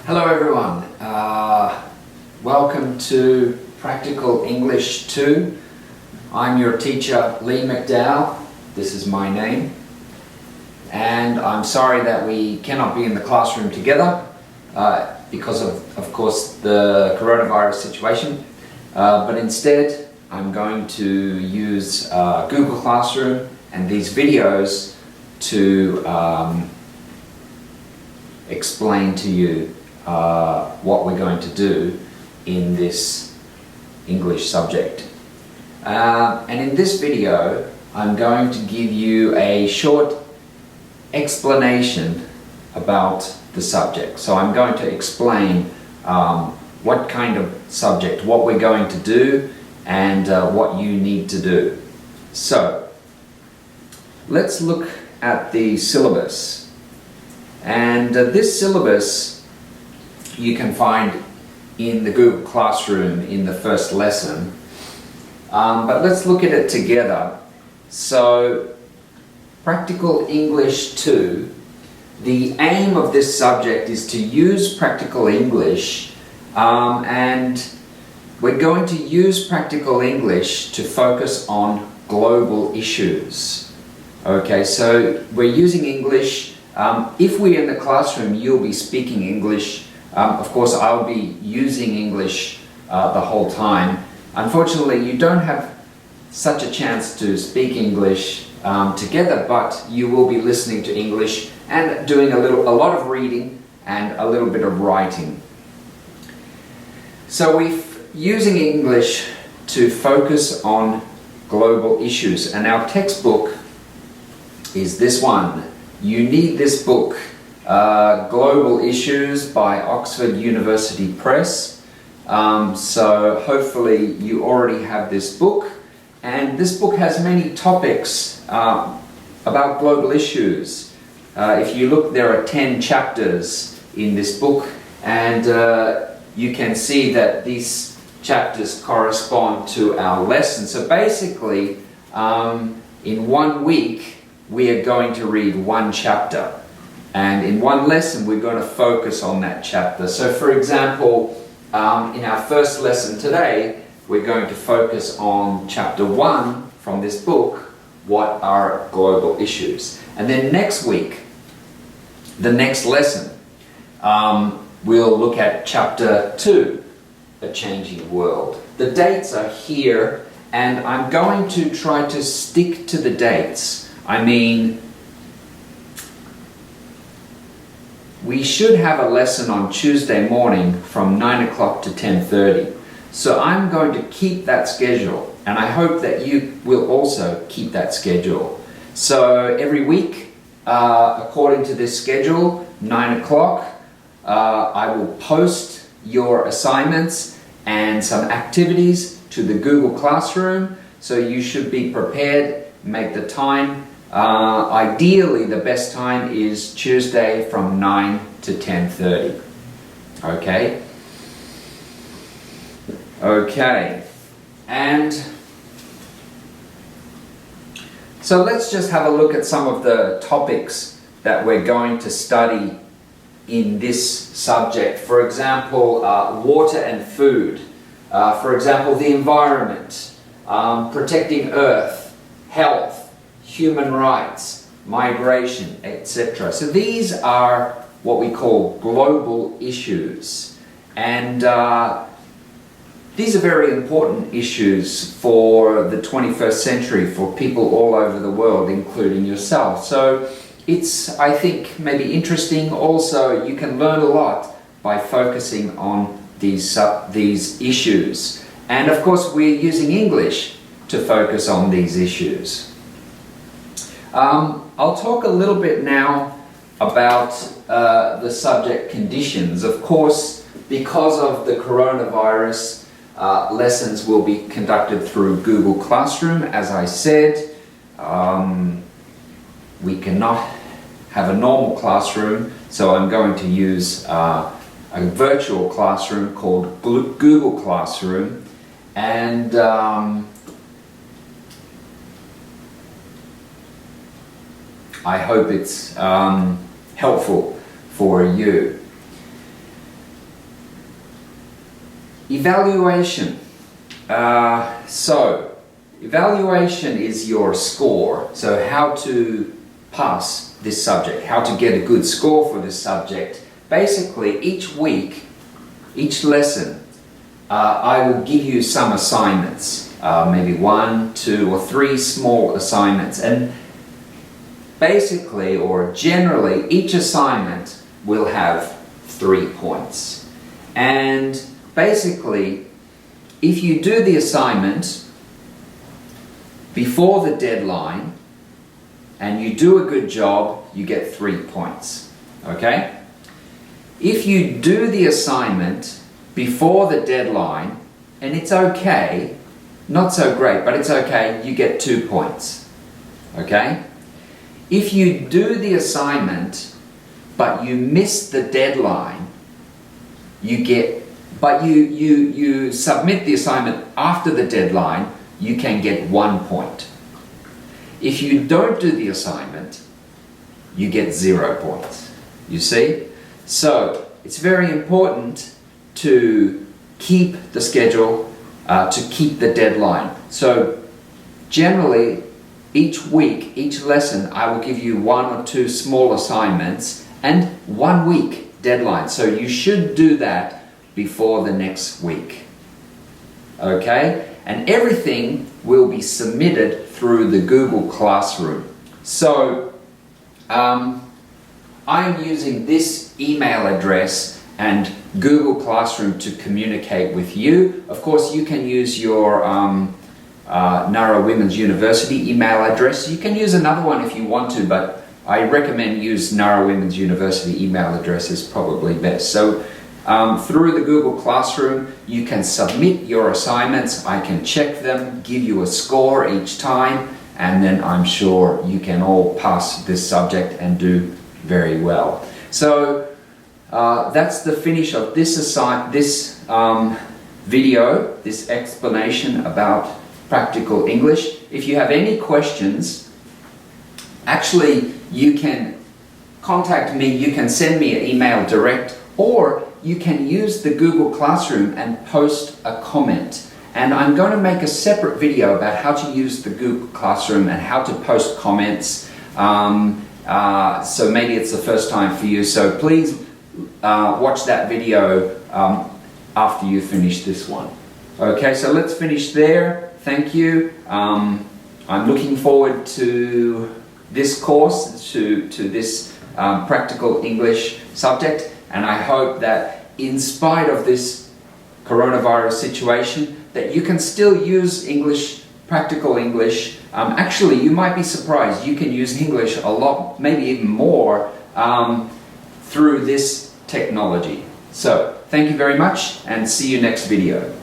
Hello everyone, welcome to Practical English 2. I'm your teacher Lee McDowell, this is my name, and I'm sorry that we cannot be in the classroom together because of course the coronavirus situation, but instead I'm going to use Google Classroom and these videos to explain to you what we're going to do in this English subject. And in this video I'm going to give you a short explanation about the subject. So I'm going to explain what kind of subject, what we're going to do, and what you need to do. So let's look at the syllabus. And this syllabus you can find in the Google Classroom in the first lesson. But let's look at it together. So, Practical English 2, the aim of this subject is to use Practical English, and we're going to use Practical English to focus on global issues. Okay, so we're using English. If we're in the classroom, you'll be speaking English. Of course, I'll be using English the whole time. Unfortunately, you don't have such a chance to speak English together, but you will be listening to English and doing a lot of reading and a little bit of writing. So we're using English to focus on global issues, and our textbook is this one. You need this book, Global Issues by Oxford University Press. So hopefully you already have this book, and this book has many topics about global issues. If you look, there are 10 chapters in this book, and you can see that these chapters correspond to our lesson. So basically, in 1 week we are going to read one chapter, and in one lesson we're going to focus on that chapter. So for example, in our first lesson today, we're going to focus on chapter 1 from this book, what are global issues. And then next week, the next lesson, we'll look at chapter 2, A Changing World. The dates are here, and I'm going to try to stick to the dates. I mean, we should have a lesson on Tuesday morning from 9 o'clock to 10:30. So I'm going to keep that schedule, and I hope that you will also keep that schedule. So every week, according to this schedule, 9 o'clock, I will post your assignments and some activities to the Google Classroom. So you should be prepared, make the time. Ideally, the best time is Tuesday from 9 to 10:30. Okay? Okay. And so let's just have a look at some of the topics that we're going to study in this subject. For example, water and food. For example, the environment, protecting Earth, health, human rights, migration, etc. So these are what we call global issues, and these are very important issues for the 21st century, for people all over the world, including yourself. So it's, I think, maybe interesting. Also, you can learn a lot by focusing on these issues. And of course, we're using English to focus on these issues. I'll talk a little bit now about the subject conditions. Of course, because of the coronavirus, lessons will be conducted through Google Classroom. As I said, we cannot have a normal classroom, so I'm going to use a virtual classroom called Google Classroom, and I hope it's helpful for you. Evaluation. So evaluation is your score. So how to pass this subject, how to get a good score for this subject. Basically, each week, each lesson, I will give you some assignments, maybe 1, 2, or 3 small assignments. And basically, or generally, each assignment will have 3 points. And basically, if you do the assignment before the deadline and you do a good job, you get 3 points. Okay? If you do the assignment before the deadline and it's okay, not so great, but it's okay, you get 2 points. Okay? If you do the assignment but you miss the deadline, but you submit the assignment after the deadline, you can get 1 point. If you don't do the assignment, you get 0 points. You see? So it's very important to keep the schedule, to keep the deadline. So generally, each week, each lesson, I will give you 1 or 2 small assignments and 1 week deadline. So you should do that before the next week. Okay? And everything will be submitted through the Google Classroom. So I am using this email address and Google Classroom to communicate with you. Of course, you can use your Nara Women's University email address. You can use another one if you want to, but I recommend use Nara Women's University email address is probably best. So through the Google Classroom, you can submit your assignments. I can check them, give you a score each time, and then I'm sure you can all pass this subject and do very well. So that's the finish of this video, this explanation about practical English. If you have any questions, actually you can contact me, you can send me an email direct, or you can use the Google Classroom and post a comment. And I'm going to make a separate video about how to use the Google Classroom and how to post comments. So maybe it's the first time for you. So please watch that video after you finish this one. Okay, so let's finish there. Thank you. I'm looking forward to this course, to this practical English subject. And I hope that in spite of this coronavirus situation, that you can still use English, practical English. Actually, you might be surprised. You can use English a lot, maybe even more, through this technology. So, thank you very much and see you next video.